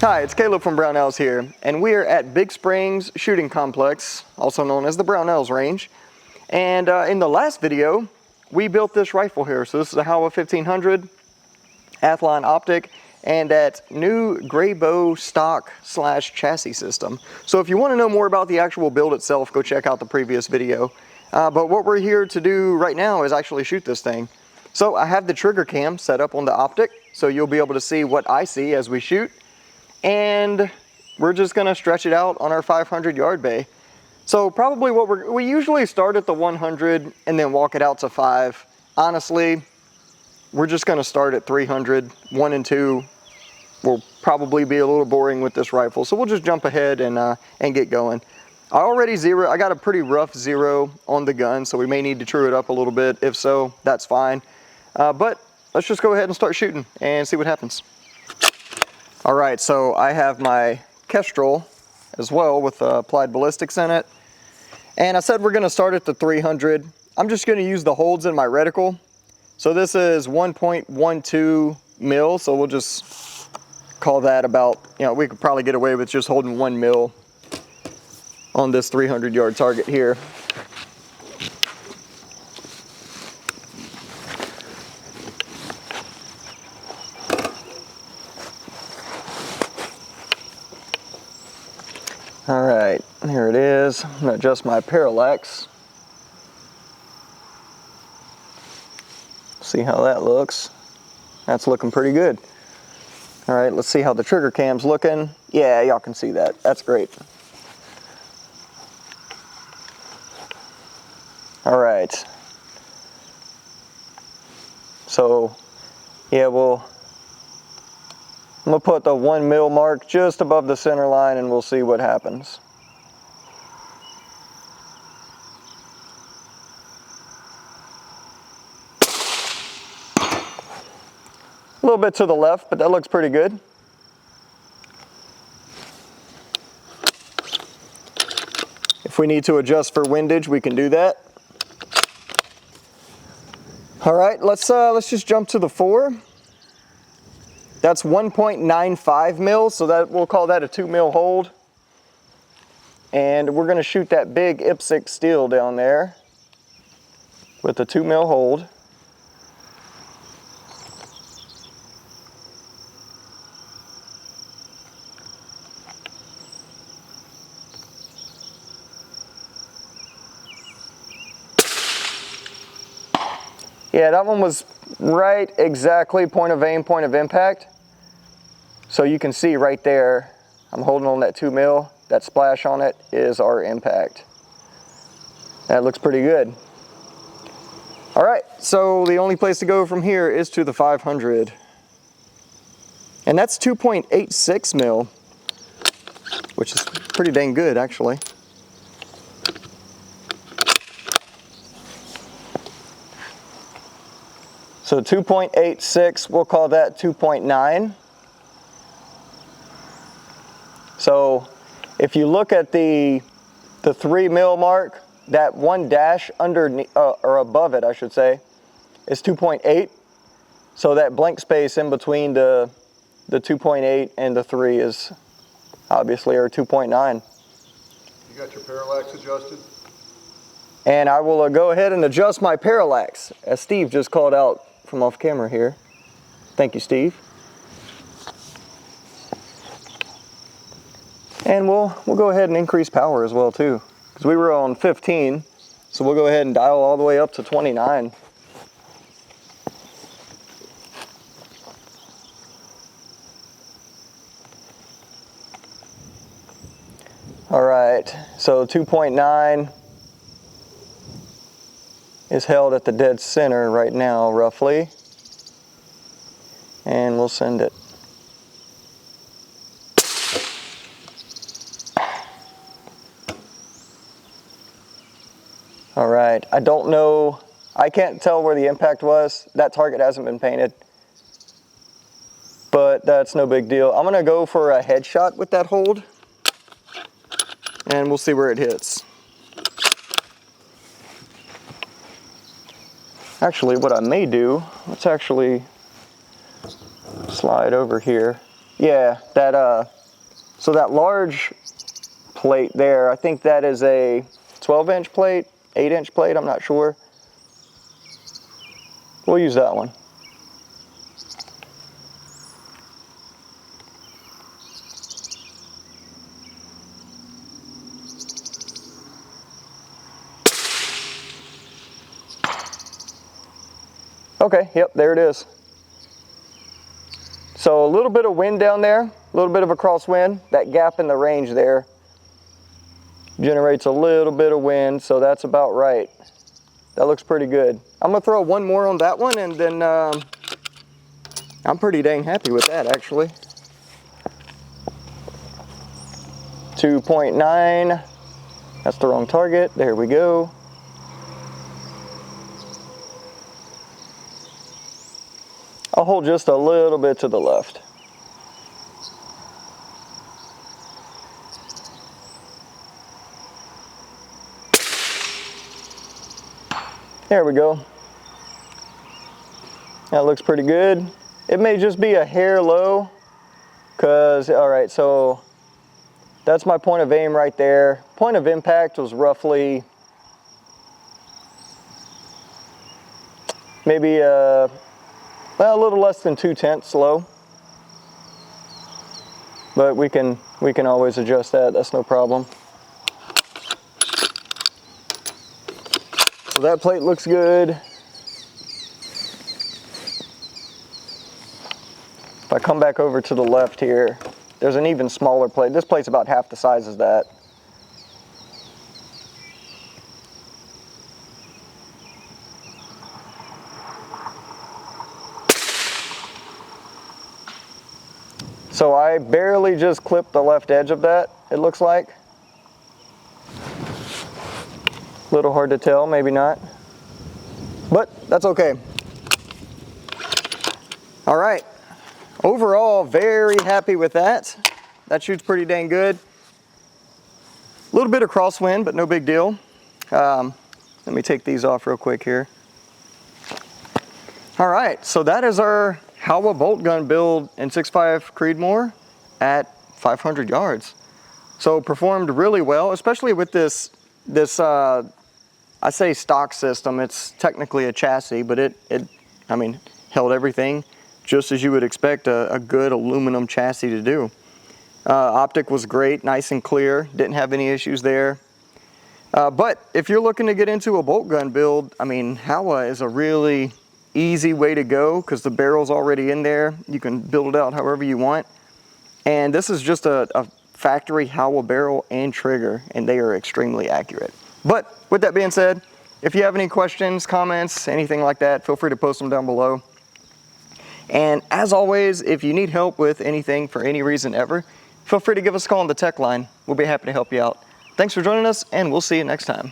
Hi, it's Caleb from Brownells here, and we are at Big Springs Shooting Complex, also known as the Brownells Range. And in the last video, we built this rifle here. So this is a Howa 1500 Athlon optic, and that new gray bow stock / chassis system. So if you want to know more about the actual build itself, go check out the previous video. But what we're here to do right now is actually shoot this thing. So I have the trigger cam set up on the optic, so you'll be able to see what I see as we shoot. And we're just gonna stretch it out on our 500 yard bay. So probably we usually start at the 100 and then walk it out to 5. Honestly, we're just gonna start at 300. 1 and 2 will probably be a little boring with this rifle, so we'll just jump ahead and get going. I got a pretty rough zero on the gun, so we may need to true it up a little bit. If so, that's fine. But let's just go ahead and start shooting and see what happens. All right, so I have my Kestrel as well with applied ballistics in it. And I said we're gonna start at the 300. I'm just gonna use the holds in my reticle. So this is 1.12 mil, so we'll just call that about, we could probably get away with just holding 1 mil on this 300 yard target here. All right, here it is. I'm gonna adjust my parallax. See how that looks. That's looking pretty good. All right, let's see how the trigger cam's looking. Yeah, y'all can see that. That's great. All right. So, yeah, I'm gonna put the 1 mil mark just above the center line and we'll see what happens. A little bit to the left, but that looks pretty good. If we need to adjust for windage, we can do that. All right, let's just jump to the 4. That's 1.95 mil, so that we'll call that a 2 mil hold. And we're gonna shoot that big IPSC steel down there with the 2 mil hold. Yeah, that one was right exactly point of aim, point of impact. So you can see right there, I'm holding on that 2 mil. That splash on it is our impact. That looks pretty good. All right, so the only place to go from here is to the 500. And that's 2.86 mil, which is pretty dang good actually. So 2.86, we'll call that 2.9. So if you look at the 3 mil mark, that one dash underneath, or above it, I should say, is 2.8. So that blank space in between the 2.8 and the 3 is obviously our 2.9. You got your parallax adjusted? And I will go ahead and adjust my parallax, as Steve just called out from off camera here. Thank you, Steve. And we'll go ahead and increase power as well too, because we were on 15, so we'll go ahead and dial all the way up to 29. All right, so 2.9 is held at the dead center right now, roughly. And we'll send it. All right, I don't know, I can't tell where the impact was. That target hasn't been painted, but that's no big deal. I'm gonna go for a headshot with that hold, and we'll see where it hits. Actually, what I may do, let's actually slide over here. Yeah, that so that large plate there, I think that is a 12-inch plate, 8-inch plate, I'm not sure. We'll use that one. Okay, yep, there it is. So a little bit of wind down there, a little bit of a crosswind. That gap in the range there generates a little bit of wind, so that's about right. That looks pretty good. I'm gonna throw one more on that one, and then I'm pretty dang happy with that, actually. 2.9, that's the wrong target, there we go. I'll hold just a little bit to the left. There we go. That looks pretty good. It may just be a hair low, because, all right, so that's my point of aim right there. Point of impact was roughly maybe well, a little less than 2/10 low. But we can always adjust that, that's no problem. So that plate looks good. If I come back over to the left here, there's an even smaller plate. This plate's about half the size as that. So I barely just clipped the left edge of that, it looks like. A little hard to tell, maybe not. But that's okay. All right. Overall, very happy with that. That shoots pretty dang good. A little bit of crosswind, but no big deal. Let me take these off real quick here. All right, so that is our Howa bolt gun build in 6.5 Creedmoor at 500 yards. So performed really well, especially with this I say stock system. It's technically a chassis, but it I mean, held everything just as you would expect a good aluminum chassis to do. Optic was great, nice and clear, didn't have any issues there. But if you're looking to get into a bolt gun build, I mean, Howa is a really easy way to go because the barrel's already in there. You can build it out however you want. And this is just a factory Howa barrel and trigger, and they are extremely accurate. But with that being said, if you have any questions, comments, anything like that, feel free to post them down below. And as always, if you need help with anything for any reason ever, feel free to give us a call on the tech line. We'll be happy to help you out. Thanks for joining us, and we'll see you next time.